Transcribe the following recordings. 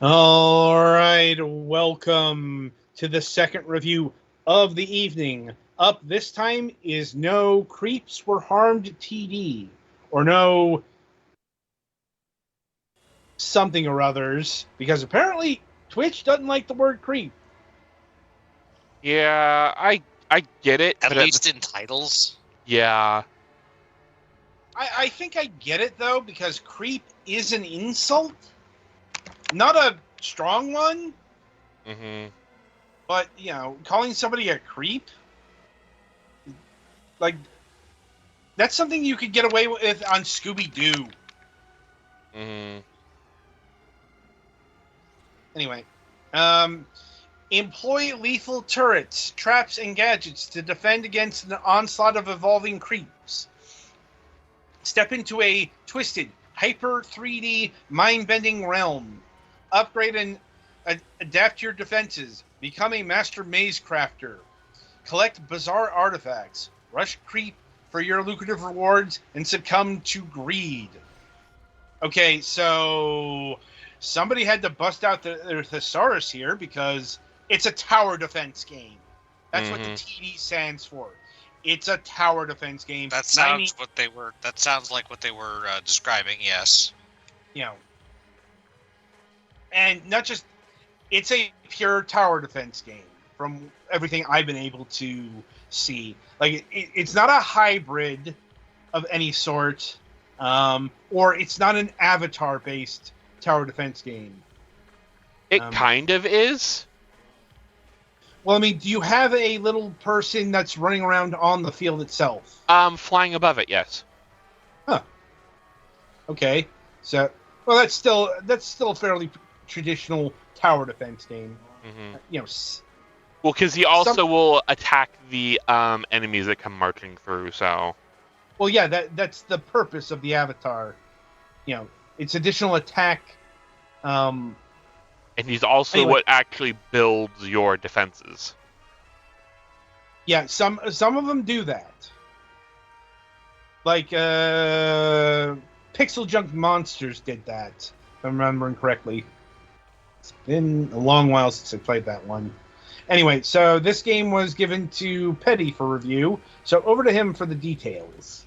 All right, welcome to the second review of the evening. Up this time is no creeps were harmed TD, or no something or others, because apparently Twitch doesn't like the word creep. Yeah, I get it, At but least in titles. yeah, I think I get it though, because creep is an insult, not a strong one, mm-hmm. but calling somebody a creep, like that's something you could get away with on Scooby Doo. Mm-hmm. Anyway, employ lethal turrets, traps, and gadgets to defend against an onslaught of evolving creeps. Step into a twisted, hyper 3D, mind-bending realm. Upgrade and adapt your defenses. Become a master maze crafter. Collect bizarre artifacts. Rush creep for your lucrative rewards and succumb to greed. Okay, so somebody had to bust out their thesaurus here because it's a tower defense game. That's what the Mm-hmm. TD stands for. It's a tower defense game. That sounds what they were. That sounds like what they were describing. Yes. You know, and not just it's a pure tower defense game from everything I've been able to see. Like it's not a hybrid of any sort, or it's not an avatar-based tower defense game. It kind of is. Well, I mean, do you have a little person that's running around on the field itself? Flying above it, yes. Huh. Okay. So, well, that's still a fairly traditional tower defense game. Mm-hmm. Well, because he also will attack the enemies that come marching through. So. Well, yeah, that's the purpose of the avatar. It's additional attack. And he's also what actually builds your defenses. Yeah, some of them do that. Like Pixel Junk Monsters did that, if I'm remembering correctly. It's been a long while since I played that one. Anyway, so this game was given to Petty for review. So over to him for the details.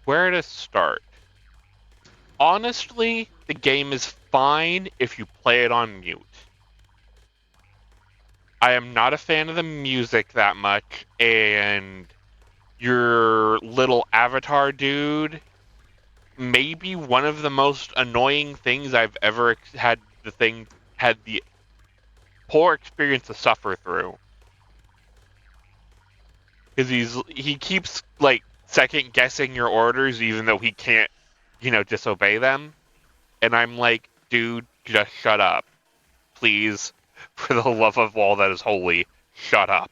Where to start? Honestly, the game is fine if you play it on mute. I am not a fan of the music that much, and your little avatar dude may be one of the most annoying things I've ever had the poor experience to suffer through. Because he keeps like second guessing your orders even though he can't, disobey them. And I'm like, dude, just shut up. Please, for the love of all that is holy, shut up.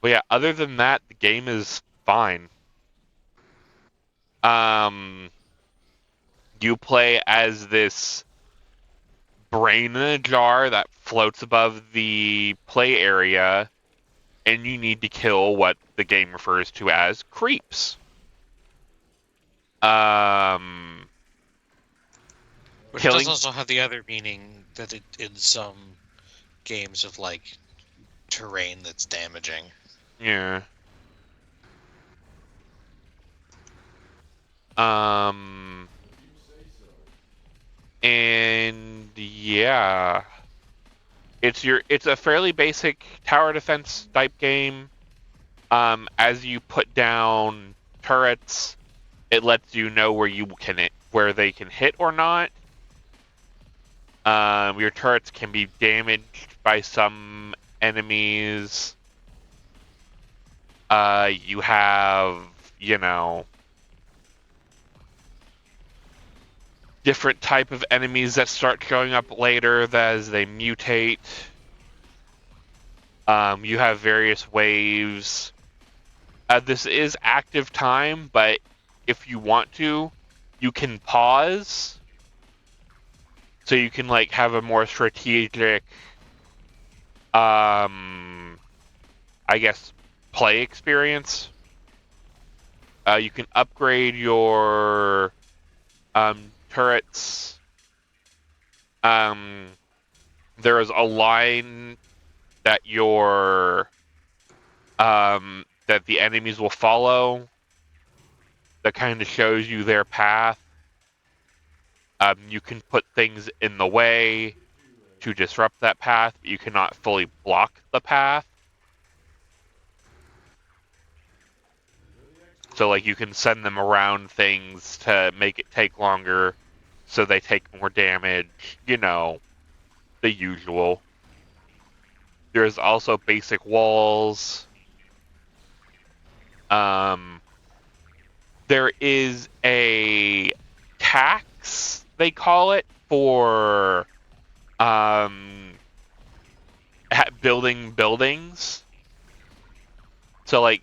But yeah, other than that, the game is fine. You play as this brain in a jar that floats above the play area, and you need to kill what the game refers to as creeps. Which does also have the other meaning that in some games of like terrain that's damaging. Yeah. And yeah, it's a fairly basic tower defense type game. As you put down turrets, it lets you know where they can hit or not. Your turrets can be damaged by some enemies. You have, different type of enemies that start showing up later as they mutate. You have various waves. This is active time, but if you want to, you can pause. So you can have a more strategic, I guess, play experience. You can upgrade your turrets. There is a line that that the enemies will follow that kind of shows you their path. You can put things in the way to disrupt that path, but you cannot fully block the path. So, like, you can send them around things to make it take longer, so they take more damage, the usual. There's also basic walls. There is a tax, they call it, for building buildings. So, like,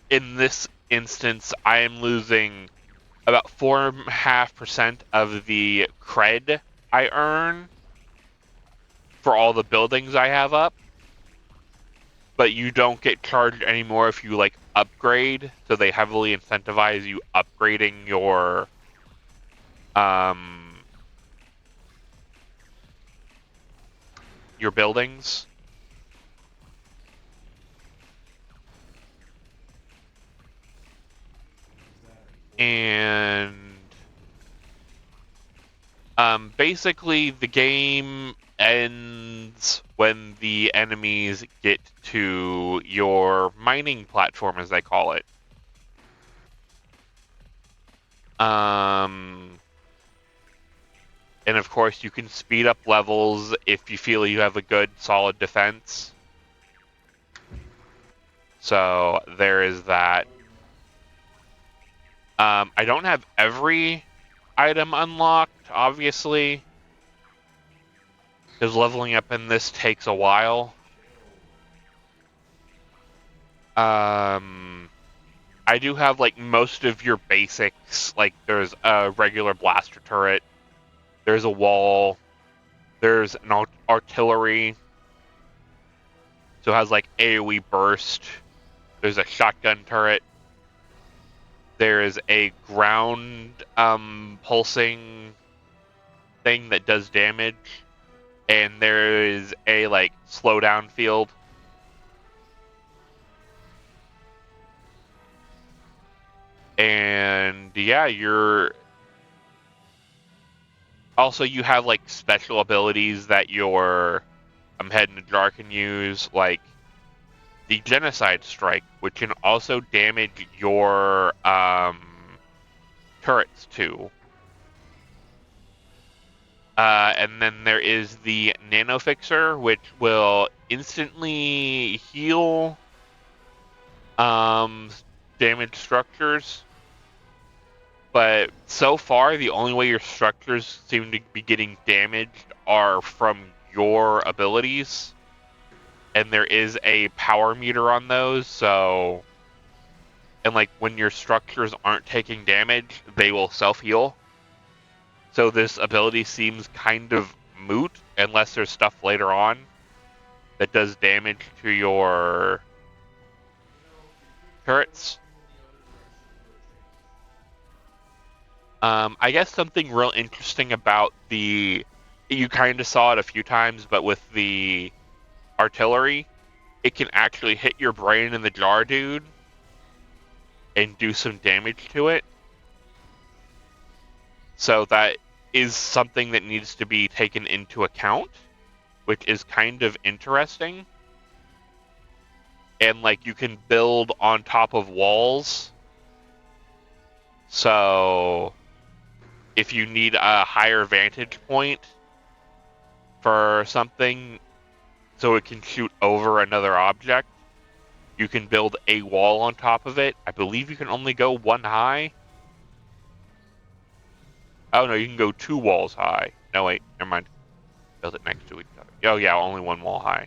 in this instance, I am losing about 4.5% of the cred I earn for all the buildings I have up. But you don't get charged anymore if you, like, upgrade. So they heavily incentivize you upgrading your buildings. And basically the game ends when the enemies get to your mining platform, as they call it. And of course you can speed up levels if you feel you have a good solid defense. So there is that. I don't have every item unlocked, obviously, because leveling up in this takes a while. I do have, like, most of your basics. Like, there's a regular blaster turret, there's a wall, there's an artillery, so it has, like, AoE burst, there's a shotgun turret, there is a ground pulsing thing that does damage, and there is a, like, slowdown field. And yeah, you have, like, special abilities that your head in the jar can use, like the genocide strike, which can also damage your turrets too. And then there is the nano fixer, which will instantly heal damaged structures. But so far, the only way your structures seem to be getting damaged are from your abilities. And there is a power meter on those, so... And, like, when your structures aren't taking damage, they will self-heal. So this ability seems kind of moot, unless there's stuff later on that does damage to your turrets. I guess something real interesting about you kind of saw it a few times, but with the artillery, it can actually hit your brain in the jar, dude, and do some damage to it. So that is something that needs to be taken into account, which is kind of interesting. And, like, you can build on top of walls. So if you need a higher vantage point for something so it can shoot over another object, you can build a wall on top of it. I believe you can only go one high. Oh, no, you can go 2 walls high. No, wait, never mind. Build it next to each other. Oh, yeah, only 1 wall high.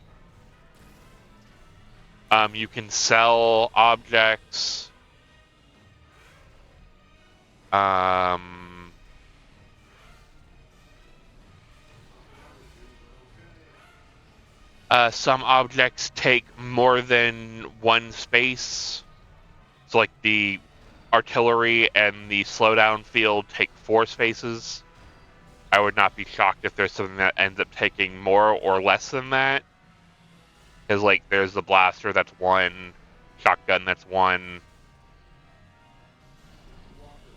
You can sell objects. Some objects take more than 1 space. So, like, the artillery and the slowdown field take 4 spaces. I would not be shocked if there's something that ends up taking more or less than that. Because, like, there's the blaster, that's 1. Shotgun, that's 1.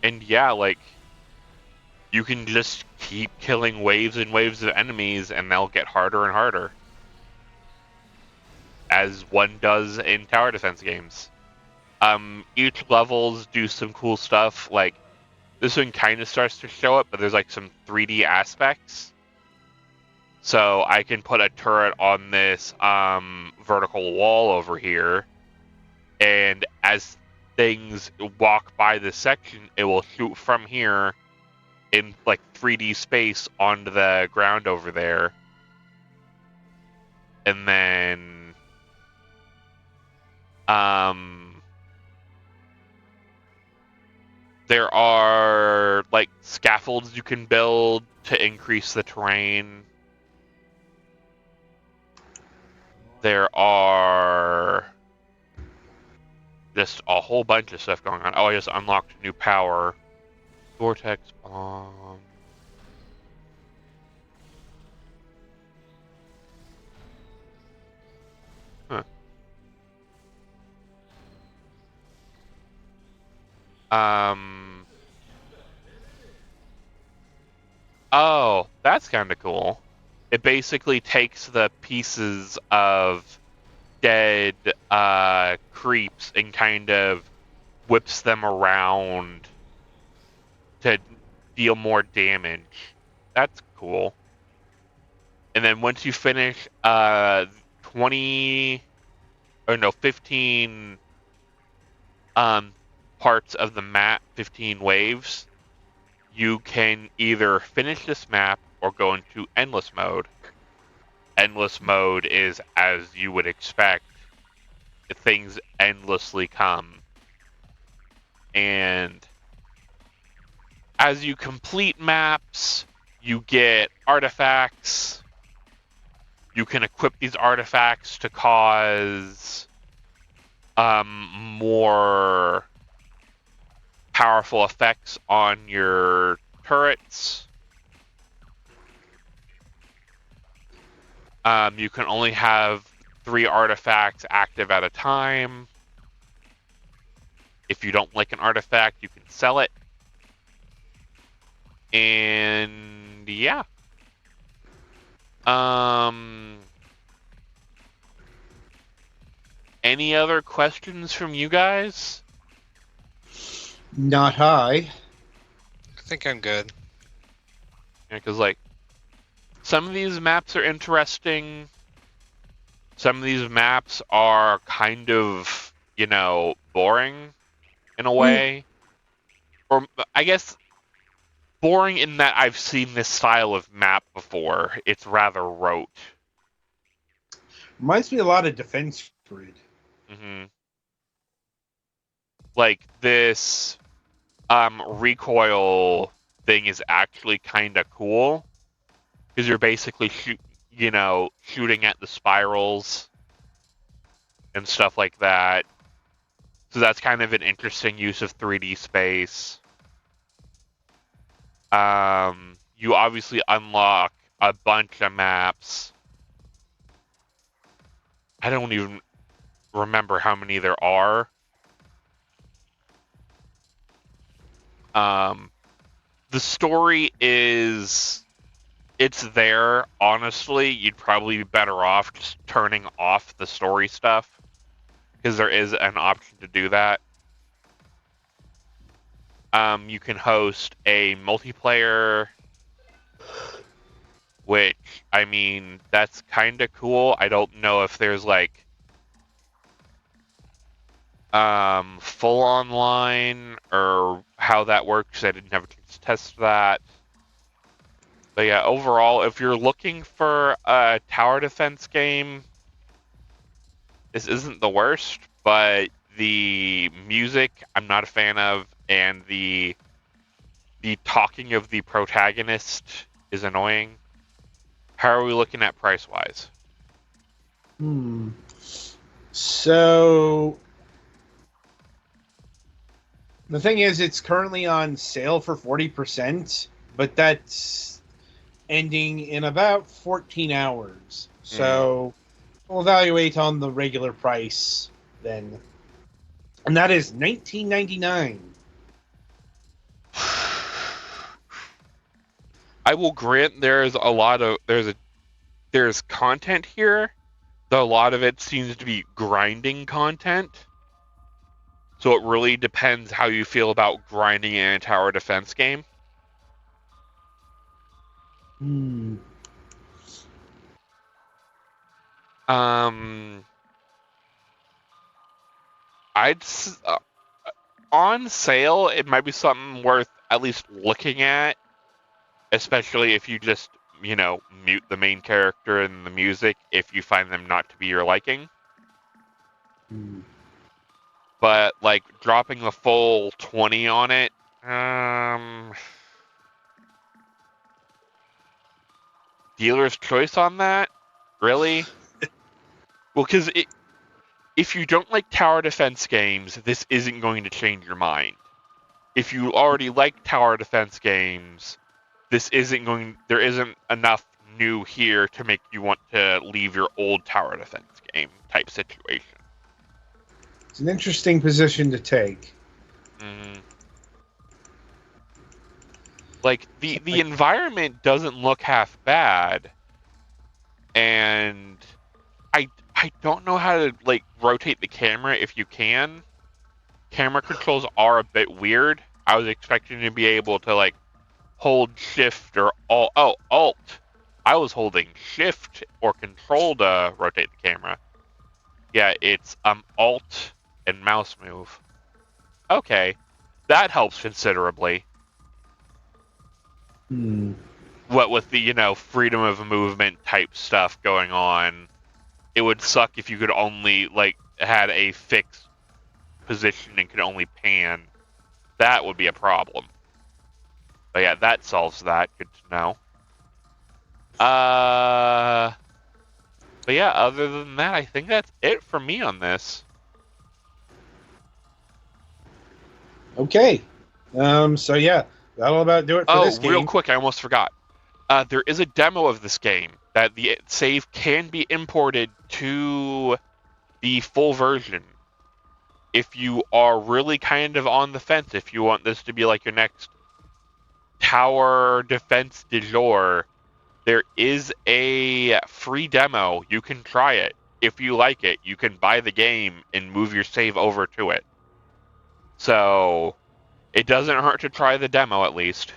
And yeah, like, you can just keep killing waves and waves of enemies, and they'll get harder and harder. As one does in tower defense games. Each levels do some cool stuff, like, this one kind of starts to show up, but there's, like, some 3D aspects. So I can put a turret on this vertical wall over here, and as things walk by this section, it will shoot from here in like 3D space onto the ground over there. And then there are like scaffolds you can build to increase the terrain. There are just a whole bunch of stuff going on. Oh, I just unlocked new power. Vortex bomb. Huh. Oh, that's kind of cool. It basically takes the pieces of dead creeps and kind of whips them around to deal more damage. That's cool. And then once you finish 15 parts of the map, 15 waves, you can either finish this map or go into endless mode. Endless mode is, as you would expect, things endlessly come. And as you complete maps, you get artifacts. You can equip these artifacts to cause more powerful effects on your turrets. You can only have 3 artifacts active at a time. If you don't like an artifact, you can sell it. And yeah. Any other questions from you guys? Not high. I think I'm good. Yeah, because, like, some of these maps are interesting. Some of these maps are kind of, boring in a way. Or, I guess, boring in that I've seen this style of map before. It's rather rote. Reminds me a lot of Defense Grid. Mm-hmm. Like, this recoil thing is actually kind of cool. Because you're basically shooting at the spirals and stuff like that. So that's kind of an interesting use of 3D space. You obviously unlock a bunch of maps. I don't even remember how many there are. The story is... It's there. Honestly, you'd probably be better off just turning off the story stuff. Because there is an option to do that. You can host a multiplayer, which, I mean, that's kind of cool. I don't know if there's, like, full online or how that works. I didn't have a chance to test that. But yeah, overall, if you're looking for a tower defense game, this isn't the worst, but the music I'm not a fan of, and the talking of the protagonist is annoying. How are we looking at price-wise? So The thing is, it's currently on sale for 40%, but that's ending in about 14 hours. So we'll evaluate on the regular price then. And that is $19.99. I will grant there's content here, though a lot of it seems to be grinding content. So it really depends how you feel about grinding in a tower defense game. On sale, it might be something worth at least looking at, especially if you just, mute the main character and the music if you find them not to be your liking. But, like, dropping the full 20 on it, dealer's choice on that? Really? Well, because if you don't like tower defense games, this isn't going to change your mind. If you already like tower defense games, there isn't enough new here to make you want to leave your old tower defense game type situation. It's an interesting position to take. Like, the environment doesn't look half bad, and I don't know how to, like, rotate the camera if you can. Camera controls are a bit weird. I was expecting to be able to, like, hold shift or alt. Oh, alt. I was holding shift or control to rotate the camera. Yeah, it's alt and mouse move. Okay, that helps considerably. What with the freedom of movement type stuff going on, it would suck if you could only had a fixed position and could only pan. That would be a problem. But yeah, that solves that. Good to know. But yeah, other than that, I think that's it for me on this. Okay. So yeah, that'll about do it for this game. Real quick, I almost forgot. There is a demo of this game that the save can be imported to the full version. If you are really kind of on the fence, if you want this to be like your next tower defense du jour, there is a free demo. You can try it. If you like it, you can buy the game and move your save over to it. So it doesn't hurt to try the demo at least.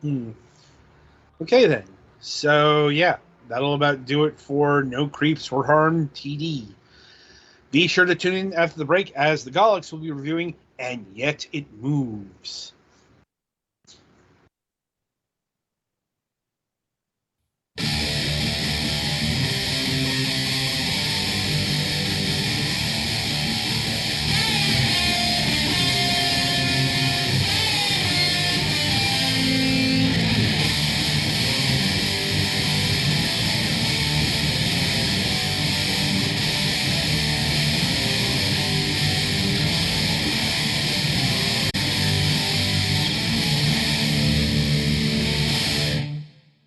Okay then. So yeah, that'll about do it for No Creeps Were Harmed TD. Be sure to tune in after the break as the Golics will be reviewing And Yet It Moves.